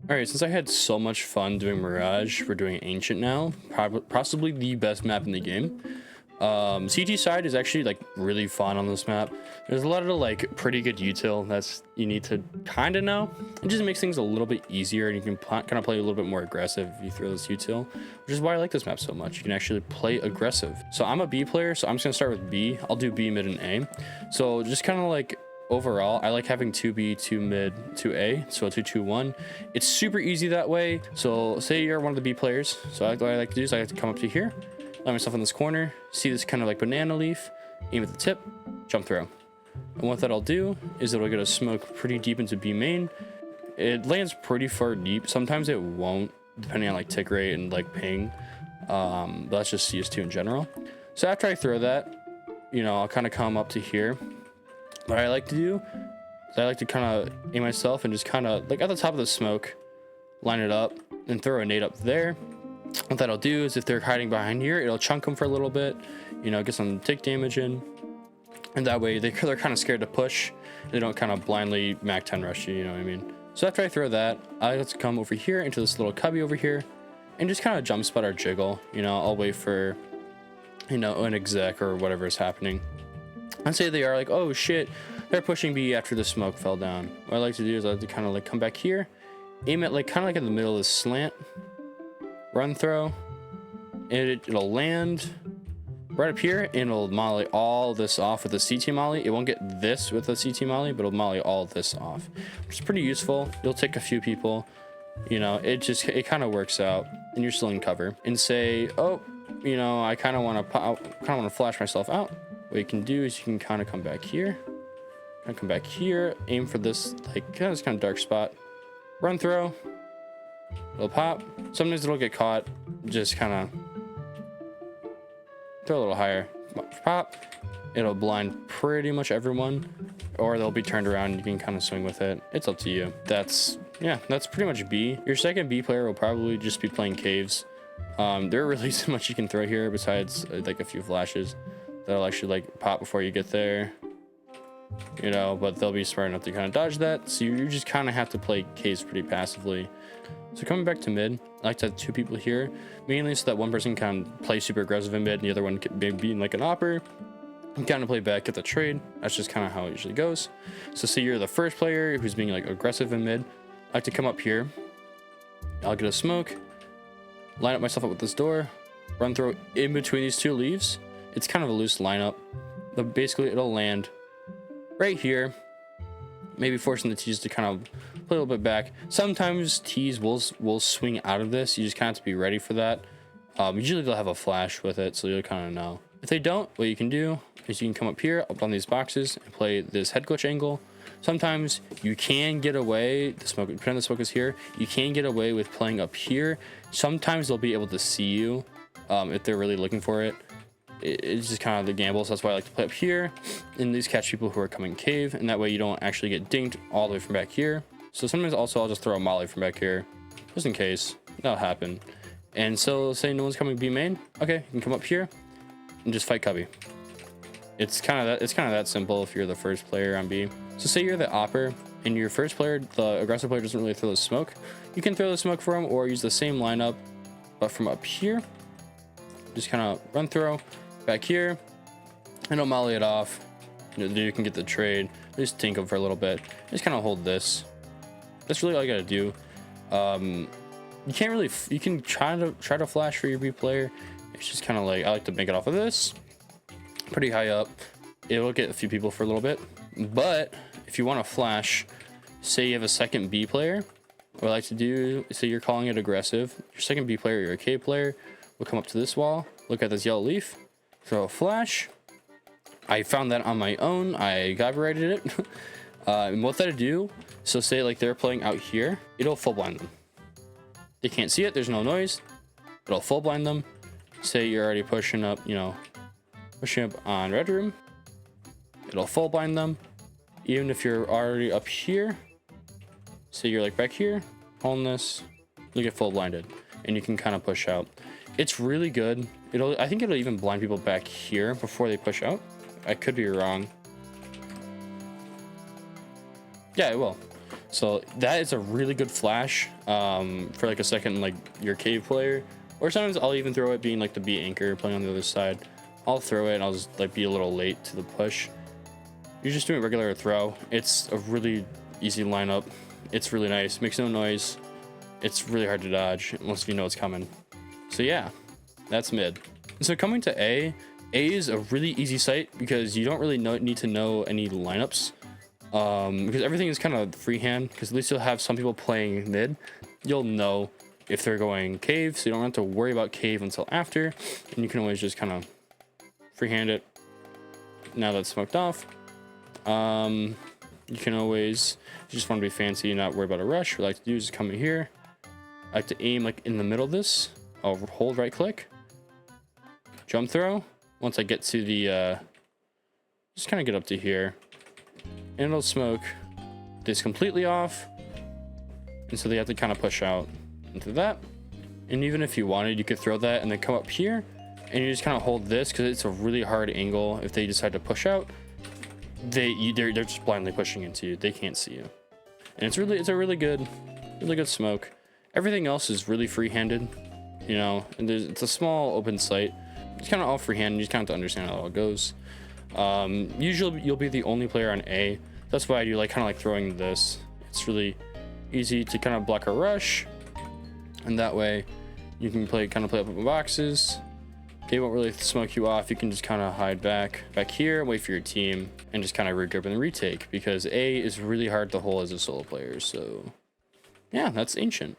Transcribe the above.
All right, since I had so much fun doing Mirage, we're doing Ancient now. Possibly the best map in the game. CT side is actually like really fun on this map. There's a lot of like pretty good util that's you need to kind of know. It just makes things a little bit easier, and you can kind of play a little bit more aggressive if you throw this util, which is why I like this map so much. You can actually play aggressive. So I'm a B player, so I'm just gonna start with B. I'll do B, mid, and A. So just kind of like overall, I like having 2B, 2 mid, 2A, so 2-2-1. It's super easy that way. So say you're one of the B players. So what I like to do is I like to come up to here, land myself in this corner, see this kind of like banana leaf, aim at the tip, jump throw. And what that'll do is it'll get a smoke pretty deep into B main. It lands pretty far deep. Sometimes it won't, depending on like tick rate and like ping. But that's just CS2 in general. So after I throw that, you know, I'll kind of come up to here. What I like to do is I like to kind of aim myself and just kind of like at the top of the smoke, line it up and throw a nade up there. What that'll do is if they're hiding behind here, it'll chunk them for a little bit, you know, get some tick damage in. And that way they're kind of scared to push. They don't kind of blindly Mac 10 rush you, you know what I mean? So after I throw that, I like to come over here into this little cubby over here and just kind of jump spot our jiggle. You know, I'll wait for, you know, an exec or whatever is happening. Let's say they are like, oh shit, they're pushing B after the smoke fell down. What I like to do is I like to kind of like come back here, aim it like kind of like in the middle of the slant, run throw, and it'll land right up here, and it'll molly all this off with the CT molly. It won't get this with the CT molly, but it'll molly all this off, which is pretty useful. You'll take a few people, you know, it kind of works out, and you're still in cover. And say, oh, you know, I kind of want to flash myself out. What you can do is you can kind of come back here, aim for this like kind of dark spot, run throw, it'll pop. Sometimes it'll get caught, just kind of throw a little higher, pop. It'll blind pretty much everyone, or they'll be turned around and you can kind of swing with it. It's up to you. That's pretty much B. Your second B player will probably just be playing caves. There really isn't much you can throw here besides like a few flashes that'll actually like pop before you get there, you know, but they'll be smart enough to kind of dodge that. So you just kind of have to play caves pretty passively. So coming back to mid, I like to have two people here, mainly so that one person can play super aggressive in mid and the other one can be in like an opper and kind of play back, get the trade. That's just kind of how it usually goes. So say you're the first player who's being like aggressive in mid, I like to come up here, I'll get a smoke, line up myself up with this door, run throw in between these two leaves. It's kind of a loose lineup, but basically it'll land right here, maybe forcing the T's to kind of play a little bit back. Sometimes T's will swing out of this. You just kind of have to be ready for that. Usually they'll have a flash with it, so you'll kind of know. If they don't, what you can do is you can come up here, up on these boxes, and play this head glitch angle. Sometimes you can get away, depending on the smoke is here, you can get away with playing up here. Sometimes they'll be able to see you if they're really looking for it. It's just kind of the gamble, so that's why I like to play up here and at least catch people who are coming cave, and that way you don't actually get dinked all the way from back here. So sometimes also I'll just throw a molly from back here just in case. That'll happen. And so say no one's coming B main, okay, you can come up here and just fight cubby. It's kind of that simple if you're the first player on B. So say you're the opper and your first player, the aggressive player, doesn't really throw the smoke, you can throw the smoke for him or use the same lineup but from up here. Just kind of run throw back here, and I'll molly it off. You can get the trade. Just tink them for a little bit. Just kind of hold this. That's really all you gotta do. You can't really. You can try to flash for your B player. It's just kind of like I like to make it off of this, pretty high up. It will get a few people for a little bit, but if you want to flash, say you have a second B player, what I like to do is say you're calling it aggressive. Your second B player, your K player, will come up to this wall, look at this yellow leaf, throw a flash. I found that on my own. I copyrighted it. And what that'll do, so say like they're playing out here, it'll full blind them. They can't see it, there's no noise. It'll full blind them. Say you're already pushing up, you know, pushing up on red room. It'll full blind them. Even if you're already up here, say you're like back here, holding this, you'll get full blinded. And you can kind of push out. It's really good. I think it'll even blind people back here before they push out. I could be wrong. Yeah, it will. So that is a really good flash for like a second, like your cave player. Or sometimes I'll even throw it being like the B anchor playing on the other side. I'll throw it and I'll just like be a little late to the push. You're just doing regular throw. It's a really easy lineup. It's really nice, makes no noise. It's really hard to dodge unless you know it's coming. So yeah, that's mid. So coming to A is a really easy site because you don't really need to know any lineups. Because everything is kind of freehand, because at least you'll have some people playing mid. You'll know if they're going cave, so you don't have to worry about cave until after, and you can always just kind of freehand it. Now that's smoked off, you can always, if you just want to be fancy and not worry about a rush, what I like to do is come in here. I like to aim like in the middle of this. I'll hold right click, jump throw. Once I get to the just kind of get up to here, and it'll smoke this completely off, and so they have to kind of push out into that. And even if you wanted, you could throw that and then come up here and you just kind of hold this, because it's a really hard angle. If they decide to push out, they're just blindly pushing into you. They can't see you, and it's a really good smoke. Everything else is really free-handed, you know, and it's a small open site. It's kind of all freehand. You just kind of have to understand how it all goes. Usually you'll be the only player on A. That's why I do like kind of like throwing this. It's really easy to kind of block a rush, and that way you can play up in boxes. They won't really smoke you off. You can just kind of hide back here, wait for your team, and just kind of regroup and retake, because A is really hard to hold as a solo player. So yeah, that's Ancient.